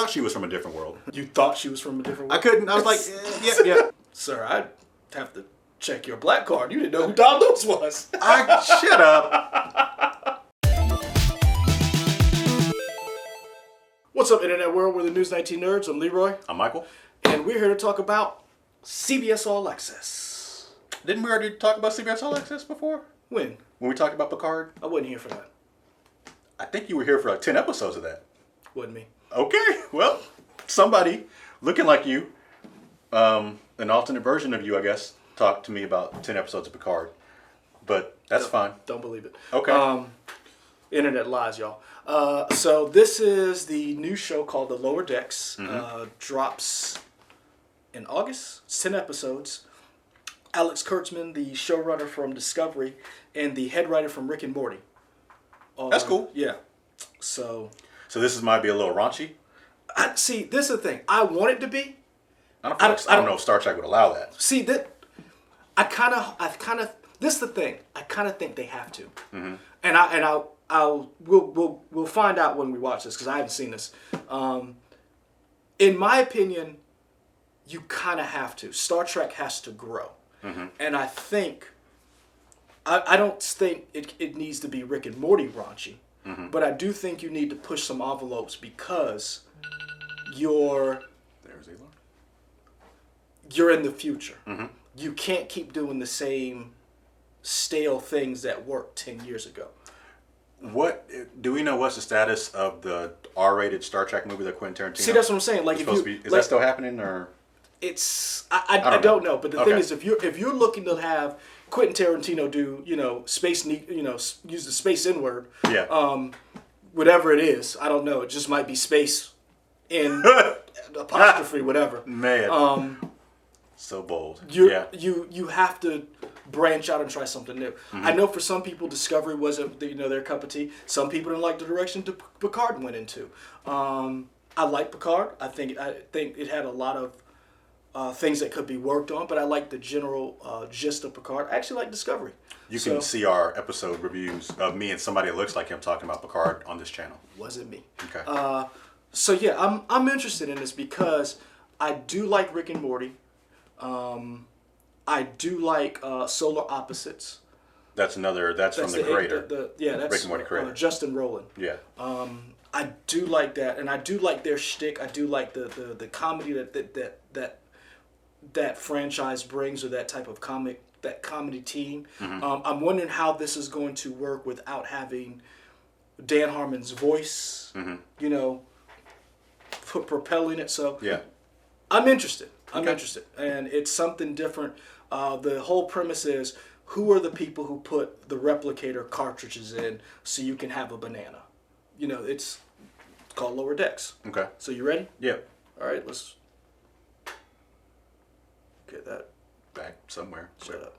thought she was from a different world. You thought she was from a different world? I couldn't. I was like, yeah. Sir, I'd have to check your black card. You didn't know who Don Lewis was. Shut up. What's up, Internet World? We're the News 19 Nerds. I'm Leroy. I'm Michael. And we're here to talk about CBS All Access. Didn't we already talk about CBS All Access before? When? When we talked about Picard? I wasn't here for that. I think you were here for like 10 episodes of that. Wasn't me. Okay, well, somebody looking like you, an alternate version of you, I guess, talked to me about 10 episodes of Picard. But that's fine. Don't believe it. Okay. Internet lies, y'all. So this is the new show called The Lower Decks. Drops in August. It's 10 episodes. Alex Kurtzman, the showrunner from Discovery, and the head writer from Rick and Morty. That's cool. Yeah. So this might be a little raunchy. See, this is the thing. I want it to be. I don't know if Star Trek would allow that. See that. I kind of. This is the thing. I kind of think they have to. And we'll find out when we watch this because I haven't seen this. In my opinion, you kind of have to. Star Trek has to grow, and I think. I don't think it needs to be Rick and Morty raunchy, but I do think you need to push some envelopes because you're in the future. You can't keep doing the same stale things that worked 10 years ago. What do we know? What's the status of the R-rated Star Trek movie that Quentin Tarantino? See, that's what I'm saying. Like, is that still happening, or it's I don't know. But the thing is, if you're looking to have Quentin Tarantino do use the space N word, whatever it is, I don't know. It just might be space in apostrophe, whatever. Man, so bold. You have to branch out and try something new. I know for some people Discovery wasn't their cup of tea. Some people didn't like the direction Picard went into. I like Picard. I think it had a lot of things that could be worked on, but I like the general gist of Picard. I actually like Discovery. You can see our episode reviews of me and somebody that looks like him talking about Picard on this channel. Wasn't me. Okay. So yeah, I'm interested in this because I do like Rick and Morty. I do like Solar Opposites. That's from the creator. That's Rick and Morty creator. Justin Roiland. Yeah. I do like that, and I do like their shtick. I do like the comedy that franchise brings, or that type of comedy team. I'm wondering how this is going to work without having Dan Harmon's voice, propelling it. So yeah, I'm interested. I'm interested, and it's something different. The whole premise is, who are the people who put the replicator cartridges in so you can have a banana? It's called Lower Decks. Okay. So you ready? Yeah. All right, let's get that back somewhere. Shut up.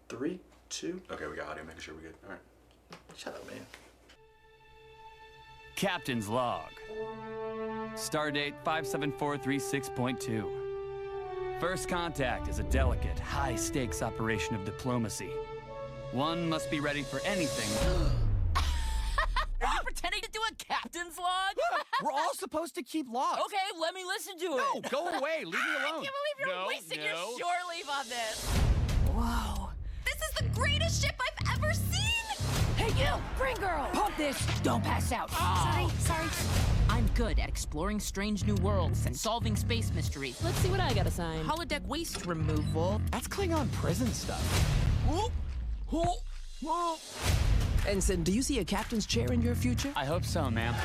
3, 2. Okay, we got audio. Making sure we're good. All right. Shut up, man. Captain's log. Stardate 57436.2. First contact is a delicate, high-stakes operation of diplomacy. One must be ready for anything. Are you pretending to do a captain's log? We're all supposed to keep logs. Okay, let me listen to it. No, go away. Leave me alone. I can't believe you're wasting your shore leave on this. Whoa. This is the greatest ship I've ever seen! Hey, you! Green girl! Pump this! Don't pass out. Oh. Sorry. I'm good at exploring strange new worlds and solving space mysteries. Let's see what I got assigned. Holodeck waste removal. That's Klingon prison stuff. Ensign, do you see a captain's chair in your future? I hope so, ma'am.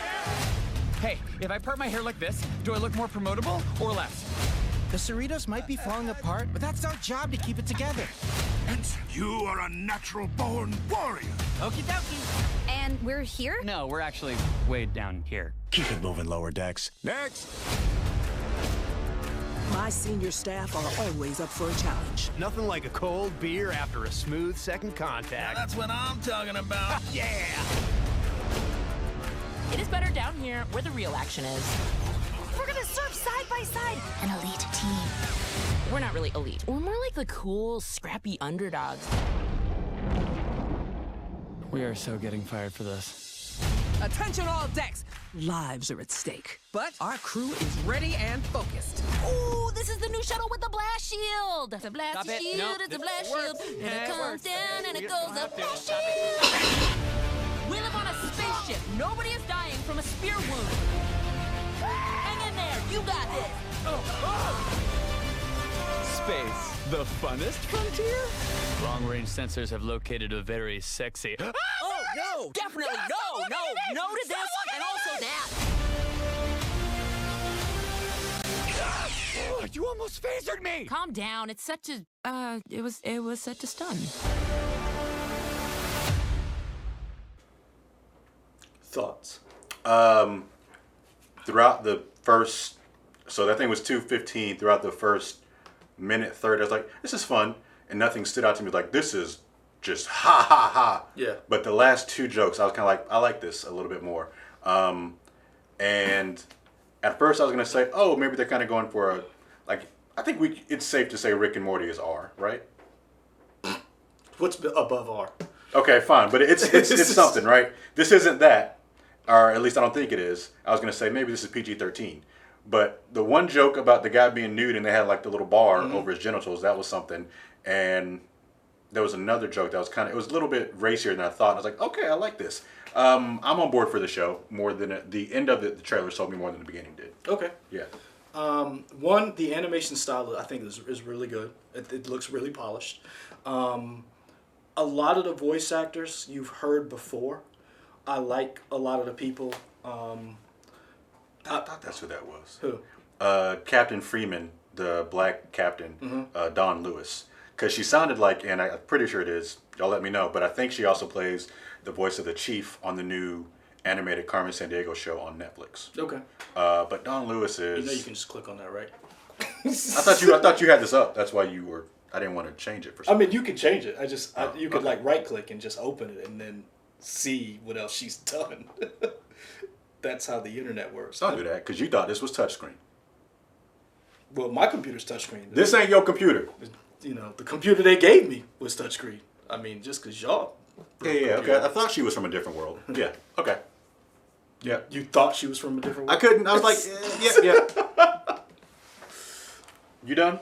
Hey, if I part my hair like this, do I look more promotable or less? The Cerritos might be falling apart, but that's our job to keep it together. Ensign, you are a natural-born warrior. Okie dokie. And we're here? No, we're actually way down here. Keep it moving, Lower Decks. Next! My senior staff are always up for a challenge. Nothing like a cold beer after a smooth second contact. Now that's what I'm talking about. Yeah! It is better down here where the real action is. We're gonna surf side by side. An elite team. We're not really elite. We're more like the cool, scrappy underdogs. We are so getting fired for this. Attention all decks. Lives are at stake. But our crew is ready and focused. Ooh, this is the new shuttle with the blast shield. It's a blast Stop it. shield, No, it's a this blast works. shield. And Yeah, it it comes works. down and it You goes don't have up. to. Blast Stop shield. We live on a spaceship. Nobody is dying from a spear wound. Hang in there. You got this. Space, the funnest frontier? Long-range sensors have located a very sexy... Oh, no! Definitely no to this, and also that. Oh, you almost phasered me! Calm down. It's set to. It was set to stun. Thoughts? Throughout the first, so that thing was 2:15. Throughout the first minute 30, I was like, this is fun, and nothing stood out to me like this is just ha ha ha. Yeah. But the last two jokes, I was kind of like, I like this a little bit more. And at first, I was gonna say, oh, maybe they're kind of going for a, like, I think it's safe to say Rick and Morty is R, right? What's above R? Okay, fine, but it's something, right? This isn't that, or at least I don't think it is. I was gonna say maybe this is PG-13, but the one joke about the guy being nude and they had like the little bar over his genitals, that was something. And there was another joke that was it was a little bit racier than I thought. I was like, okay, I like this. I'm on board for the show more than the end of the trailer told me more than the beginning did. Okay. Yeah. One, the animation style I think is really good. It looks really polished. A lot of the voice actors you've heard before. I like a lot of the people. I thought that's who that was. Who? Captain Freeman, the black captain, Dawn Lewis. Because she sounded like, and I'm pretty sure it is, y'all let me know, but I think she also plays the voice of the Chief on the new animated Carmen Sandiego show on Netflix. Okay. But Dawn Lewis is... You know you can just click on that, right? I thought you had this up. That's why you were... I didn't want to change it for some I mean, you can change it. You could okay. like right click and just open it and then see what else she's done. That's how the internet works. Don't do that, because you thought this was touchscreen. Well, my computer's touchscreen. This ain't your computer. You know, the computer they gave me was touchscreen. I mean, just because y'all. Yeah, okay. I thought she was from a different world. Yeah, okay. Yeah. You thought she was from a different world? I couldn't. I was like, yeah. You done?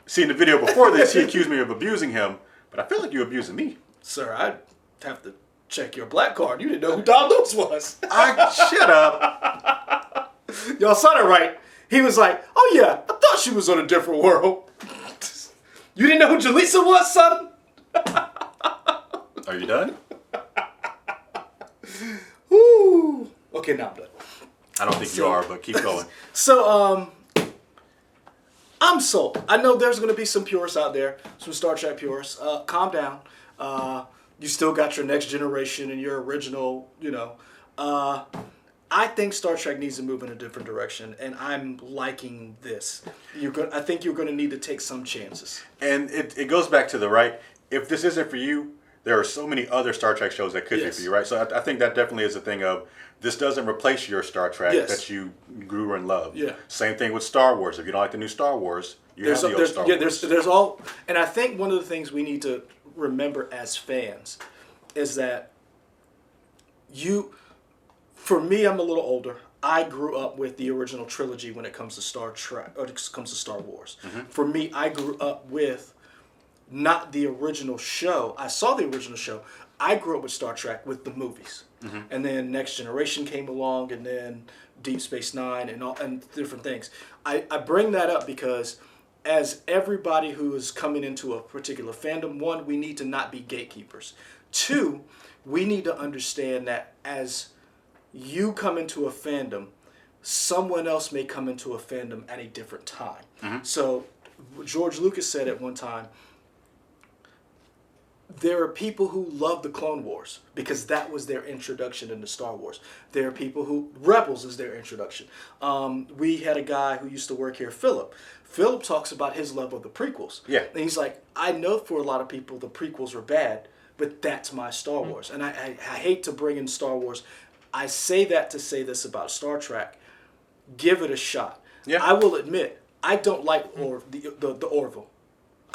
See, in the video before this, he accused me of abusing him, but I feel like you're abusing me. Sir, I'd have to check your black card. You didn't know who Don Lewis was. Shut up. Y'all saw it right. He was like, oh yeah, I thought she was on a different world. You didn't know who Jaleesa was, son? Are you done? Woo. Okay, now I'm done. I don't think you are, but keep going. So, I'm sold. I know there's going to be some purists out there, some Star Trek purists. Calm down. You still got your Next Generation and your original, you know. I think Star Trek needs to move in a different direction, and I'm liking this. I think you're going to need to take some chances. And it goes back to the right. If this isn't for you, there are so many other Star Trek shows that could be for you, right? So I think that definitely is a thing of this doesn't replace your Star Trek that you grew and loved. Yeah. Same thing with Star Wars. If you don't like the new Star Wars, you have the old Star Wars. There's all, and I think one of the things we need to remember as fans is that for me, I'm a little older. I grew up with the original trilogy when it comes to Star Trek, or it comes to Star Wars. Mm-hmm. For me, I grew up with not the original show. I saw the original show. I grew up with Star Trek with the movies. Mm-hmm. And then Next Generation came along, and then Deep Space Nine and different things. I bring that up because as everybody who is coming into a particular fandom, one, we need to not be gatekeepers. Two, we need to understand that as you come into a fandom, someone else may come into a fandom at a different time. Mm-hmm. So George Lucas said at one time, there are people who love the Clone Wars because that was their introduction into Star Wars. There are people who, Rebels is their introduction. We had a guy who used to work here, Philip. Philip talks about his love of the prequels. Yeah. And he's like, I know for a lot of people the prequels were bad, but that's my Star Wars. And I hate to bring in Star Wars. I say that to say this about Star Trek. Give it a shot. Yeah. I will admit, I don't like the Orville.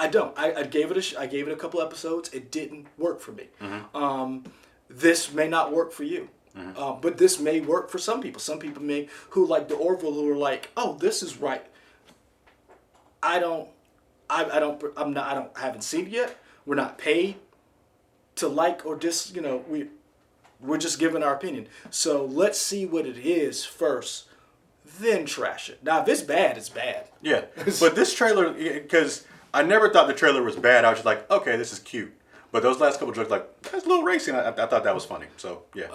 I don't. I gave it a couple episodes. It didn't work for me. Mm-hmm. this may not work for you. But this may work for some people. Some people who like the Orville, who are like, oh, this is right. I haven't seen it yet. We're not paid to like or we're just giving our opinion. So let's see what it is first, then trash it. Now, if it's bad, it's bad. Yeah, but this trailer, because I never thought the trailer was bad. I was just like, okay, this is cute. But those last couple jokes, like, that's a little racy, and I thought that was funny. So, yeah.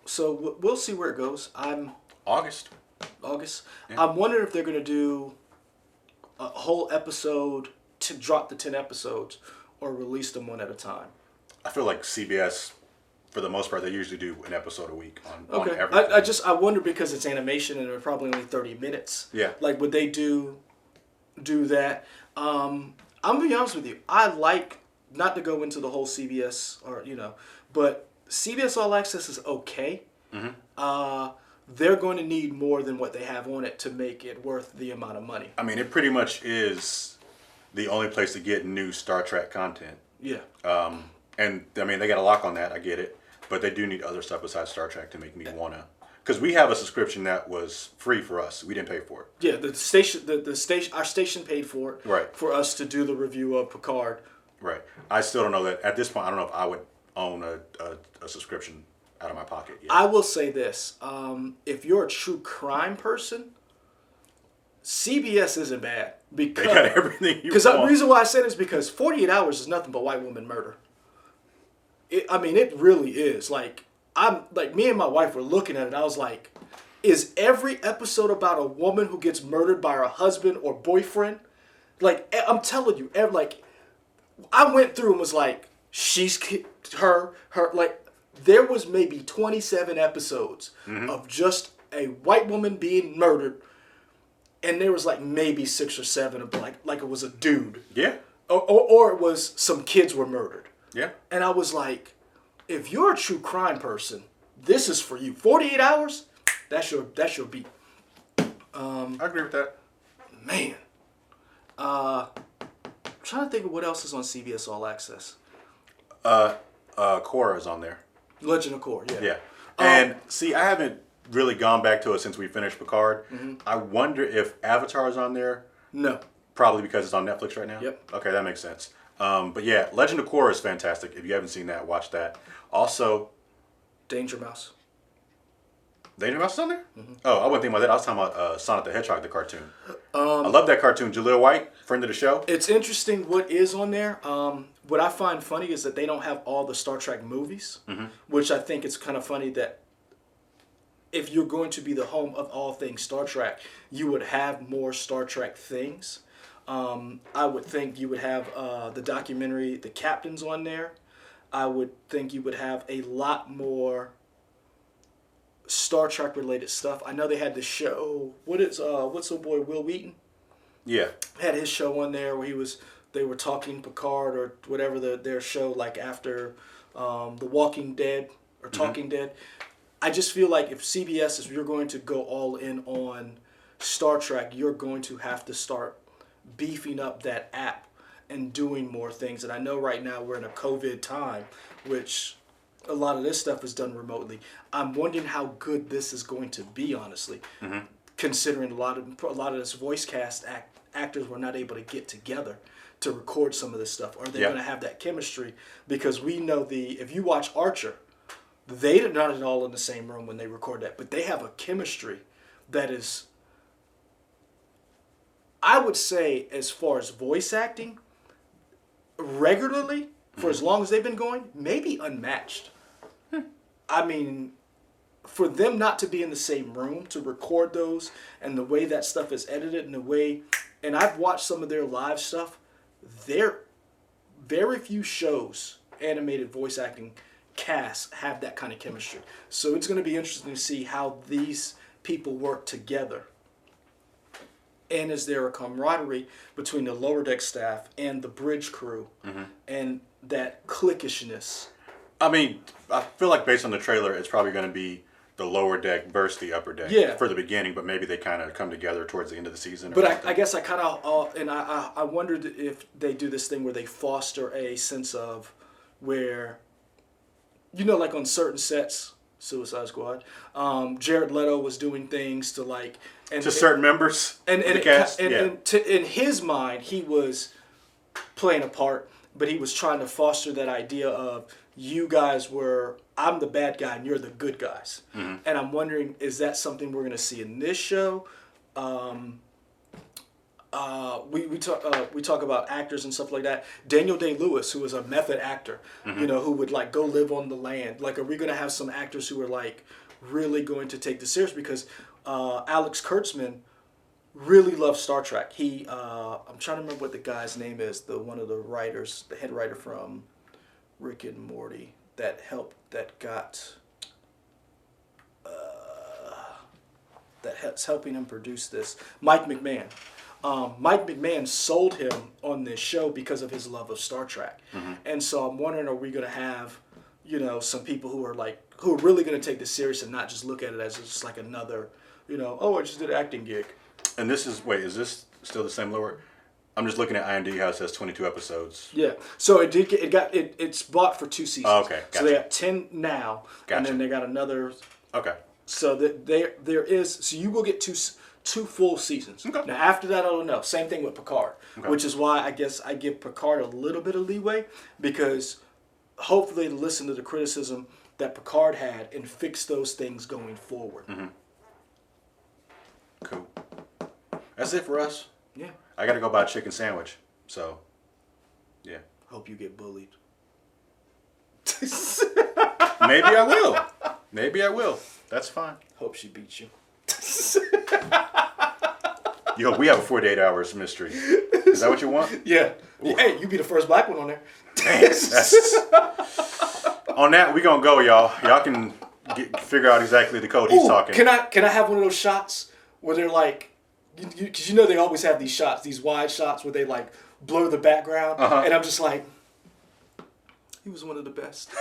So we'll see where it goes. August. Yeah. I'm wondering if they're going to do a whole episode to drop the 10 episodes or release them one at a time. I feel like CBS, for the most part, they usually do an episode a week on everything. I wonder because it's animation and they're probably only 30 minutes. Yeah. Like, would they do that? I'm going to be honest with you. I like, not to go into the whole CBS but CBS All Access is okay. They're going to need more than what they have on it to make it worth the amount of money. I mean, it pretty much is the only place to get new Star Trek content. Yeah. And, I mean, they got a lock on that. I get it. But they do need other stuff besides Star Trek to make me want to. Because we have a subscription that was free for us. We didn't pay for it. Yeah, the station, our station paid for it. Right. For us to do the review of Picard. Right. I still don't know that. At this point, I don't know if I would own a subscription out of my pocket yet. I will say this. If you're a true crime person, CBS isn't bad. Because, they got everything you want. The reason why I said it is because 48 Hours is nothing but white woman murder. It really is. Like, me and my wife were looking at it, and I was like, is every episode about a woman who gets murdered by her husband or boyfriend? Like, I'm telling you, I went through and was like, there was maybe 27 episodes of just a white woman being murdered, and there was like maybe 6 or 7 of like it was a dude. Yeah. Or it was some kids were murdered. Yeah. And I was like, if you're a true crime person, this is for you. 48 Hours, that's your beat. I agree with that. Man. I'm trying to think of what else is on CBS All Access. Korra is on there. Legend of Korra, yeah. Yeah. And see, I haven't really gone back to it since we finished Picard. I wonder if Avatar is on there. No. Probably because it's on Netflix right now? Yep. Okay, that makes sense. But yeah, Legend of Korra is fantastic. If you haven't seen that, watch that. Also, Danger Mouse. Danger Mouse is on there? Oh, I wasn't thinking about that. I was talking about Sonic the Hedgehog, the cartoon. I love that cartoon. Jaleel White, friend of the show. It's interesting what is on there. What I find funny is that they don't have all the Star Trek movies, which I think it's kind of funny that if you're going to be the home of all things Star Trek, you would have more Star Trek things. I would think you would have the documentary The Captain's on there. I would think you would have a lot more Star Trek related stuff. I know they had the show. What's the boy Will Wheaton? Yeah. Had his show on there where they were talking Picard or whatever their show like after The Walking Dead or Talking Dead. I just feel like if CBS is you're going to go all in on Star Trek, you're going to have to start beefing up that app and doing more things. And I know right now we're in a COVID time, which a lot of this stuff is done remotely. I'm wondering how good this is going to be, honestly, considering a lot of this voice cast actors were not able to get together to record some of this stuff. Are they going to have that chemistry? Because we know if you watch Archer, they're not at all in the same room when they record that, but they have a chemistry that is, I would say, as far as voice acting, regularly, for as long as they've been going, maybe unmatched. I mean, for them not to be in the same room to record those and the way that stuff is edited and the way, and I've watched some of their live stuff, very few shows, animated voice acting casts have that kind of chemistry. So it's going to be interesting to see how these people work together. And is there a camaraderie between the lower deck staff and the bridge crew and that cliquishness? I mean, I feel like based on the trailer, it's probably going to be the lower deck versus the upper deck for the beginning, but maybe they kind of come together towards the end of the season. But I guess I kind of, and I wondered if they do this thing where they foster a sense of where like on certain sets, Suicide Squad, Jared Leto was doing things to like to certain members and of the cast. in his mind he was playing a part, but he was trying to foster that idea of you guys were I'm the bad guy and you're the good guys. Mm-hmm. And I'm wondering, is that something we're going to see in this show? We talk about actors and stuff like that. Daniel Day-Lewis, who was a method actor, who would like go live on the land. Like, are we going to have some actors who are like really going to take this serious? Because Alex Kurtzman really loves Star Trek. He, I'm trying to remember what the guy's name is. One of the writers, the head writer from Rick and Morty, that's helping him produce this. Mike McMahon. Mike McMahon sold him on this show because of his love of Star Trek. And so I'm wondering, are we going to have, some people who are really going to take this serious and not just look at it as just like another, I just did an acting gig. And is this still the same lower? I'm just looking at IMDb how it says 22 episodes. Yeah. So it's bought for 2 seasons. Oh, okay. Gotcha. So they got 10 now, and then they got another. Okay. So there is, so you will get two full seasons. Okay. Now after that, I don't know. Same thing with Picard, which is why I guess I give Picard a little bit of leeway, because hopefully to listen to the criticism that Picard had and fix those things going forward. Cool. That's it for us. Yeah. I got to go buy a chicken sandwich. So, yeah. Hope you get bullied. Maybe I will. That's fine. Hope she beats you. Yo, we have a 48 hours mystery. Is that what you want? Yeah. Ooh. Hey, you be the first black one on there. On that, we gonna go, y'all. Y'all can figure out exactly the code he's talking. Can I have one of those shots where they're like, because they always have these shots, these wide shots where they like blur the background, and I'm just like, he was one of the best.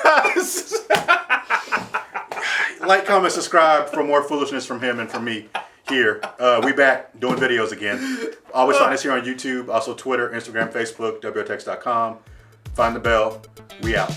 Like, comment, subscribe for more foolishness from him and from me here. We back doing videos again. Always find us here on YouTube, also Twitter, Instagram, Facebook, WOTX.com. Find the bell. We out.